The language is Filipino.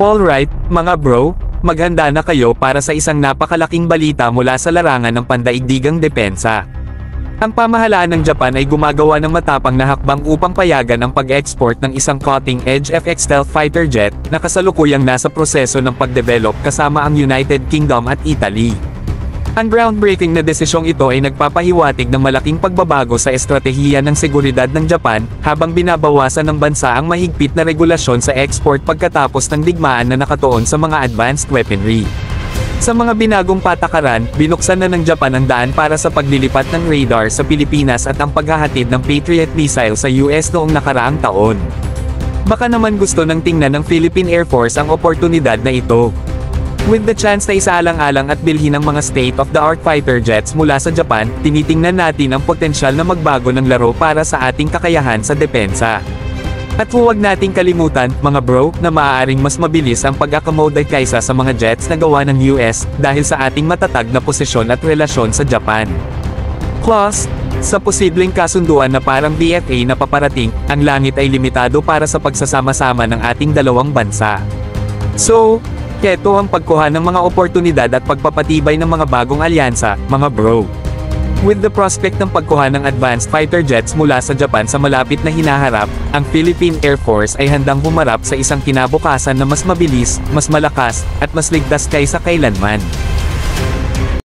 Alright, mga bro, maghanda na kayo para sa isang napakalaking balita mula sa larangan ng pandaigdigang depensa. Ang pamahalaan ng Japan ay gumagawa ng matapang na hakbang upang payagan ang pag-export ng isang cutting-edge FX stealth fighter jet na kasalukuyang nasa proseso ng pagdevelop kasama ang United Kingdom at Italy. Ang groundbreaking na desisyong ito ay nagpapahiwatig ng malaking pagbabago sa estratehiya ng seguridad ng Japan, habang binabawasan ng bansa ang mahigpit na regulasyon sa export pagkatapos ng digmaan na nakatuon sa mga advanced weaponry. Sa mga binagong patakaran, binuksan na ng Japan ang daan para sa paglilipat ng radar sa Pilipinas at ang paghahatid ng Patriot missile sa US noong nakaraang taon. Baka naman gusto ng tingnan ng Philippine Air Force ang oportunidad na ito. With the chance na isaalang-alang at bilhin ng mga state-of-the-art fighter jets mula sa Japan, tinitingnan natin ang potensyal na magbago ng laro para sa ating kakayahan sa depensa. At huwag nating kalimutan, mga bro, na maaaring mas mabilis ang pag-accommodate kaysa sa mga jets na gawa ng US, dahil sa ating matatag na posisyon at relasyon sa Japan. Plus, sa posibleng kasunduan na parang BFA na paparating, ang langit ay limitado para sa pagsasama-sama ng ating dalawang bansa. So, ito ang pagkuha ng mga oportunidad at pagpapatibay ng mga bagong alyansa, mga bro. With the prospect ng pagkuha ng advanced fighter jets mula sa Japan sa malapit na hinaharap, ang Philippine Air Force ay handang humarap sa isang kinabukasan na mas mabilis, mas malakas, at mas ligtas kaysa kailanman.